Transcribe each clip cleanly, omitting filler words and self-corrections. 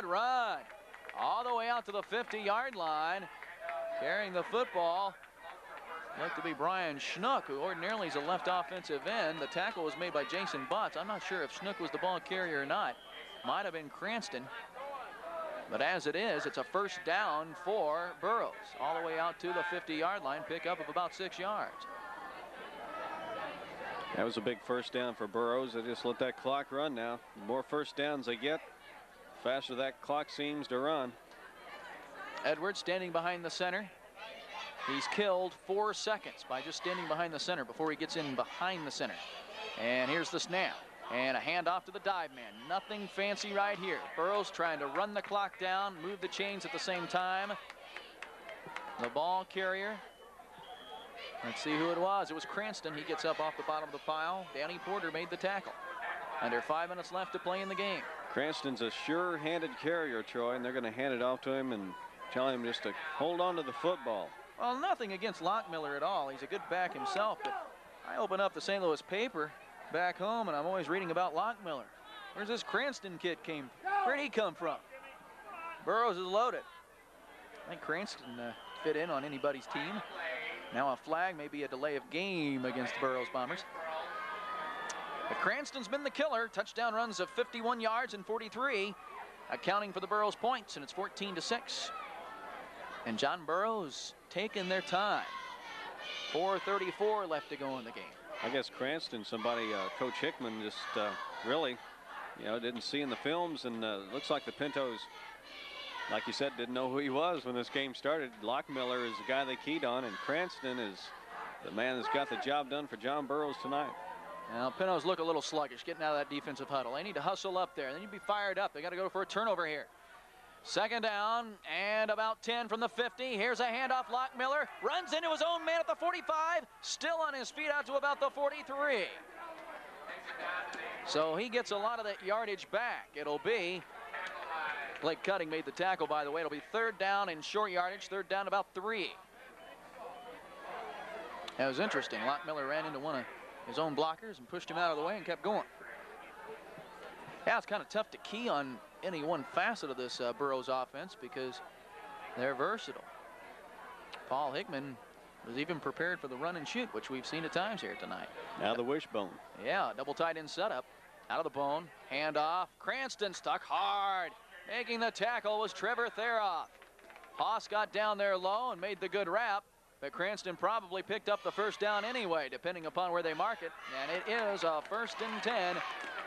Run all the way out to the 50-yard line. Carrying the football looked to be Brian Schnook, who ordinarily is a left offensive end. The tackle was made by Jason Butts. I'm not sure if Schnook was the ball carrier or not. Might have been Cranston. But as it is, it's a first down for Burroughs. All the way out to the 50-yard line, pickup of about 6 yards. That was a big first down for Burroughs. They just let that clock run now. The more first downs they get, the faster that clock seems to run. Edwards standing behind the center. He's killed 4 seconds by just standing behind the center before he gets in behind the center. And here's the snap. And a handoff to the dive man. Nothing fancy right here. Burroughs trying to run the clock down, move the chains at the same time. The ball carrier. Let's see who it was. It was Cranston. He gets up off the bottom of the pile. Danny Porter made the tackle. Under 5 minutes left to play in the game. Cranston's a sure-handed carrier, Troy, and they're going to hand it off to him and tell him just to hold on to the football. Well, nothing against Lockmiller at all. He's a good back himself, but I open up the St. Louis paper back home, and I'm always reading about Lockmiller. Where's this Cranston kid where'd he come from? Burroughs is loaded. I think Cranston fit in on anybody's team. Now a flag, maybe a delay of game against the Burroughs Bombers. But Cranston's been the killer. Touchdown runs of 51 yards and 43, accounting for the Burroughs points, and it's 14-6. And John Burroughs taking their time. 4:34 left to go in the game. I guess Cranston, somebody, Coach Hickman just really, didn't see in the films, and looks like the Pintos, like you said, didn't know who he was when this game started. Lockmiller is the guy they keyed on, and Cranston is the man that's got the job done for John Burroughs tonight. Now, Pintos look a little sluggish getting out of that defensive huddle. They need to hustle up there. They need to be fired up. They got to go for a turnover here. Second down and about 10 from the 50. Here's a handoff. Lockmiller runs into his own man at the 45. Still on his feet out to about the 43. So he gets a lot of that yardage back. It'll be Blake Cutting made the tackle, by the way. It'll be third down in short yardage. Third down about 3. That was interesting. Lockmiller ran into one of his own blockers and pushed him out of the way and kept going. Yeah, it's kind of tough to key on any one facet of this Burroughs offense because they're versatile. Paul Hickman was even prepared for the run and shoot, which we've seen at times here tonight. Now the wishbone. Yeah, double tight end setup. Out of the bone, handoff. Cranston stuck hard. Making the tackle was Trevor Theroff. Haas got down there low and made the good wrap, but Cranston probably picked up the first down anyway, depending upon where they mark it. And it is a 1st and 10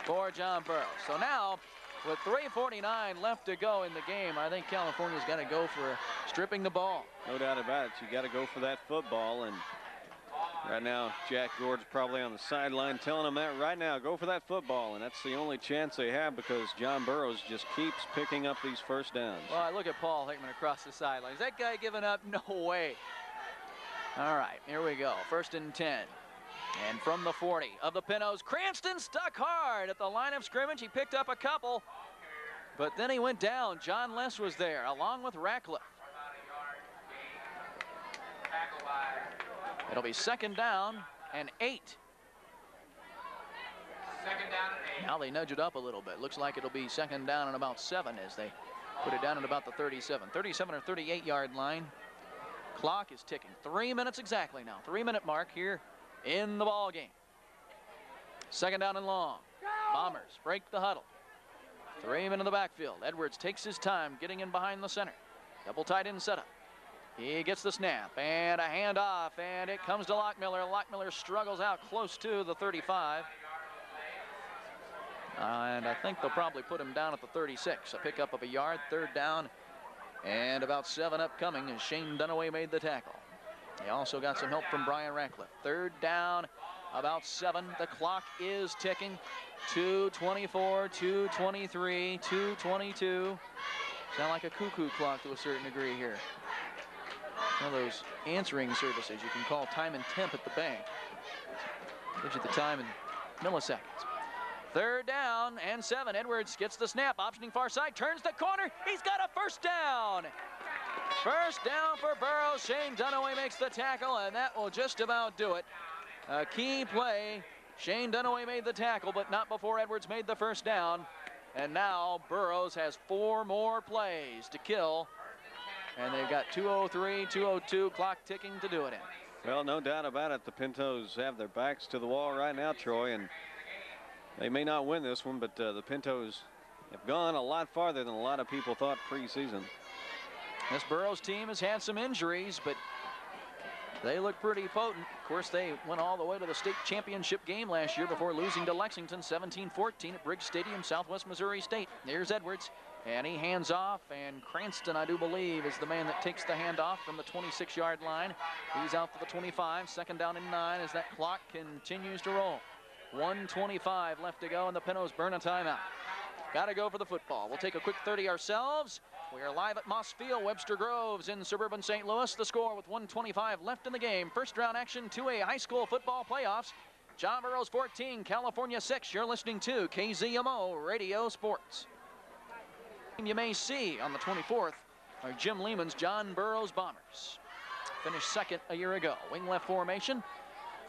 for John Burroughs. So now, with 3:49 left to go in the game, I think California's got to go for stripping the ball. No doubt about it. You got to go for that football. And right now, Jack Gord's probably on the sideline telling them that right now. Go for that football. And that's the only chance they have because John Burroughs just keeps picking up these first downs. Well, I look at Paul Hickman across the sidelines. That guy giving up? No way. All right, here we go. 1st and 10. And from the 40 of the Pintos, Cranston stuck hard at the line of scrimmage. He picked up a couple, but then he went down. John Less was there, along with Ratcliffe. It'll be 2nd down and 8. Now they nudge it up a little bit. Looks like it'll be 2nd down and about 7 as they put it down at about the 37 or 38-yard line. Clock is ticking. 3 minutes exactly now. 3-minute mark here in the ball game. 2nd down and long. Bombers break the huddle. 3 men in the backfield. Edwards takes his time getting in behind the center. Double tight end setup. He gets the snap and a handoff, and it comes to Lockmiller. Lockmiller struggles out close to the 35. And I think they'll probably put him down at the 36. A pickup of a yard. 3rd down and about 7 upcoming as Shane Dunaway made the tackle. He also got some help from Brian Ratcliffe. 3rd down, about 7. The clock is ticking. 2:24, 2:23, 2:22. Sound like a cuckoo clock to a certain degree here. One of those answering services you can call time and temp at the bank. Gives you the time in milliseconds. 3rd down and 7. Edwards gets the snap, optioning far side, turns the corner. He's got a 1st down. 1st down for Burroughs. Shane Dunaway makes the tackle, and that will just about do it. A key play. Shane Dunaway made the tackle, but not before Edwards made the 1st down. And now Burroughs has 4 more plays to kill. And they've got 2:03, 2:02 clock ticking to do it in. Well, no doubt about it. The Pintos have their backs to the wall right now, Troy, and they may not win this one, but the Pintos have gone a lot farther than a lot of people thought preseason. This Burroughs team has had some injuries, but they look pretty potent. Of course, they went all the way to the state championship game last year before losing to Lexington 17-14 at Briggs Stadium, Southwest Missouri State. Here's Edwards, and he hands off, and Cranston, I do believe, is the man that takes the handoff from the 26-yard line. He's out to the 25, 2nd down and 9 as that clock continues to roll. 1:25 left to go, and the Pintos burn a timeout. Got to go for the football. We'll take a quick 30 ourselves. We are live at Moss Field, Webster Groves in suburban St. Louis. The score with 1:25 left in the game. First round action, 2A high school football playoffs. John Burroughs 14, California 6. You're listening to KZMO Radio Sports. You may see on the 24th are Jim Lehman's John Burroughs Bombers. Finished 2nd a year ago. Wing left formation.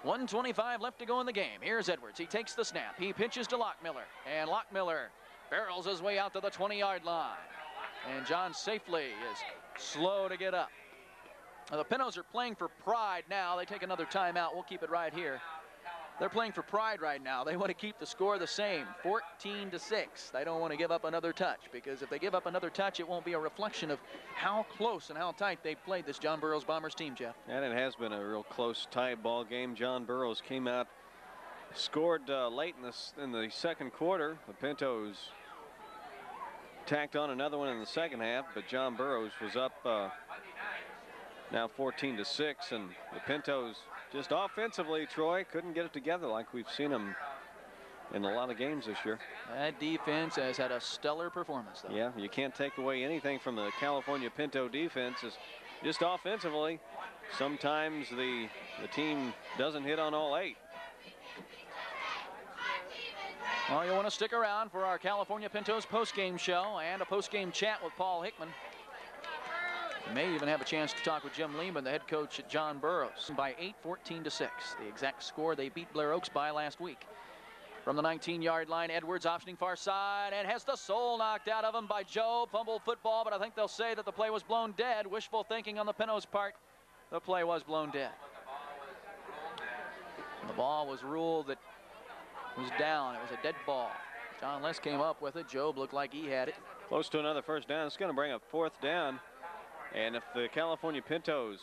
1:25 left to go in the game. Here's Edwards. He takes the snap. He pitches to Lockmiller. And Lockmiller barrels his way out to the 20-yard line. And John safely is slow to get up. Now, the Pintos are playing for pride now. They take another timeout. We'll keep it right here. They're playing for pride right now. They want to keep the score the same, 14-6. They don't want to give up another touch, because if they give up another touch, it won't be a reflection of how close and how tight they played this John Burroughs Bombers team, Jeff. And it has been a real close, tight ball game. John Burroughs came out, scored late in the second quarter. The Pintos tacked on another one in the second half, but John Burroughs was up now 14-6, and the Pintos just offensively, Troy, couldn't get it together like we've seen them in a lot of games this year. That defense has had a stellar performance, though. Yeah, you can't take away anything from the California Pinto defense. Is just offensively, sometimes the team doesn't hit on all 8. Well, you'll want to stick around for our California Pintos postgame show and a postgame chat with Paul Hickman. You may even have a chance to talk with Jim Lehman, the head coach at John Burroughs. By 8, 14-6, the exact score they beat Blair Oaks by last week. From the 19-yard line, Edwards optioning far side and has the soul knocked out of him by Joe. Fumbled football, but I think they'll say that the play was blown dead. Wishful thinking on the Pintos' part. The play was blown dead. The ball was ruled that was down. It was a dead ball. John Les came up with it. Job looked like he had it. Close to another first down. It's going to bring up 4th down. And if the California Pintos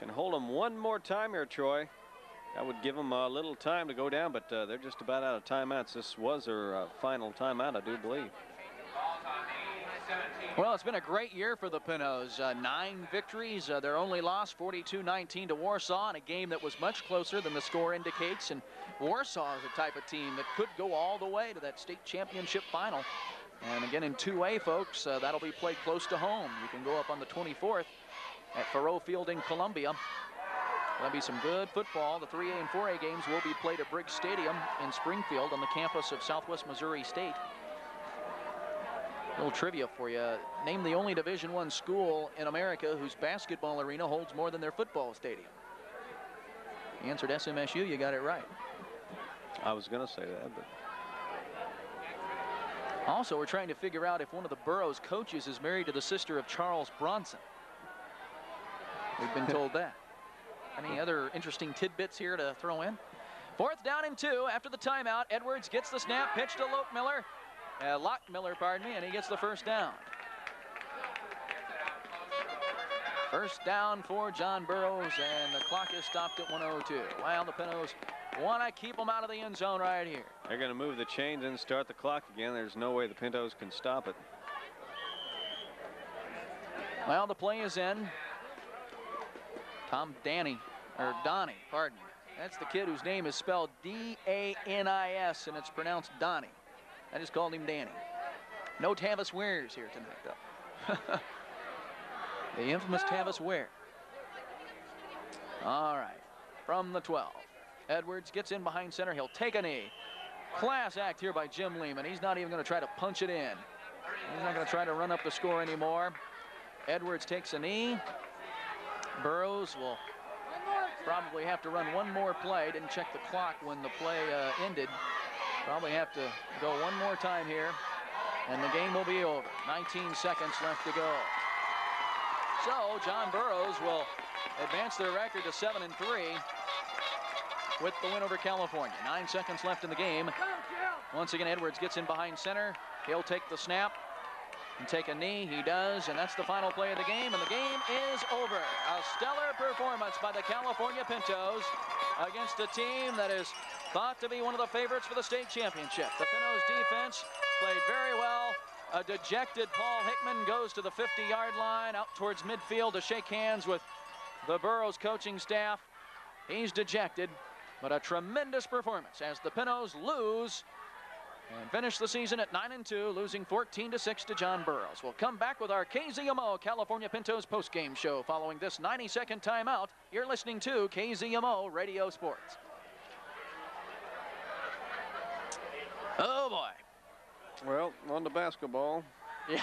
can hold them one more time here, Troy, that would give them a little time to go down, but they're just about out of timeouts. This was their final timeout, I do believe. Well, it's been a great year for the Pintos. 9 victories. Their only loss, 42-19 to Warsaw, in a game that was much closer than the score indicates. And Warsaw is the type of team that could go all the way to that state championship final. And again, in 2A, folks, that'll be played close to home. You can go up on the 24th at Faroe Field in Columbia. There'll be some good football. The 3A and 4A games will be played at Briggs Stadium in Springfield on the campus of Southwest Missouri State. A little trivia for you. Name the only Division I school in America whose basketball arena holds more than their football stadium. You answered SMSU. You got it right. I was going to say that, but... Also, we're trying to figure out if one of the Burroughs coaches is married to the sister of Charles Bronson. We've been told that. Any other interesting tidbits here to throw in? 4th down and 2 after the timeout. Edwards gets the snap, pitch to Lockmiller, pardon me, and he gets the first down. First down for John Burroughs, and the clock is stopped at 1:02. Well, the Pintos want to keep them out of the end zone right here. They're going to move the chains and start the clock again. There's no way the Pintos can stop it. Well, the play is in. Donnie, pardon me. That's the kid whose name is spelled D-A-N-I-S, and it's pronounced Donnie. I just called him Danny. No Tavis Ware's here tonight, though. The infamous Tavis Ware. All right, from the 12. Edwards gets in behind center. He'll take a knee. Class act here by Jim Lehman. He's not even going to try to punch it in. He's not going to try to run up the score anymore. Edwards takes a knee. Burroughs will probably have to run one more play. Didn't check the clock when the play ended. Probably have to go one more time here. and the game will be over. 19 seconds left to go. So John Burroughs will advance their record to 7-3 with the win over California. 9 seconds left in the game. Once again, Edwards gets in behind center. He'll take the snap and take a knee. He does, and that's the final play of the game, and the game is over. A stellar performance by the California Pintos against a team that is thought to be one of the favorites for the state championship. The Pintos defense played very well. A dejected Paul Hickman goes to the 50-yard line out towards midfield to shake hands with the Burroughs coaching staff. He's dejected, but a tremendous performance as the Pintos lose and finish the season at 9-2, losing 14-6 to John Burroughs. We'll come back with our KZMO California Pintos postgame show following this 90-second timeout. You're listening to KZMO Radio Sports. Oh boy. Well, on to basketball. Yeah.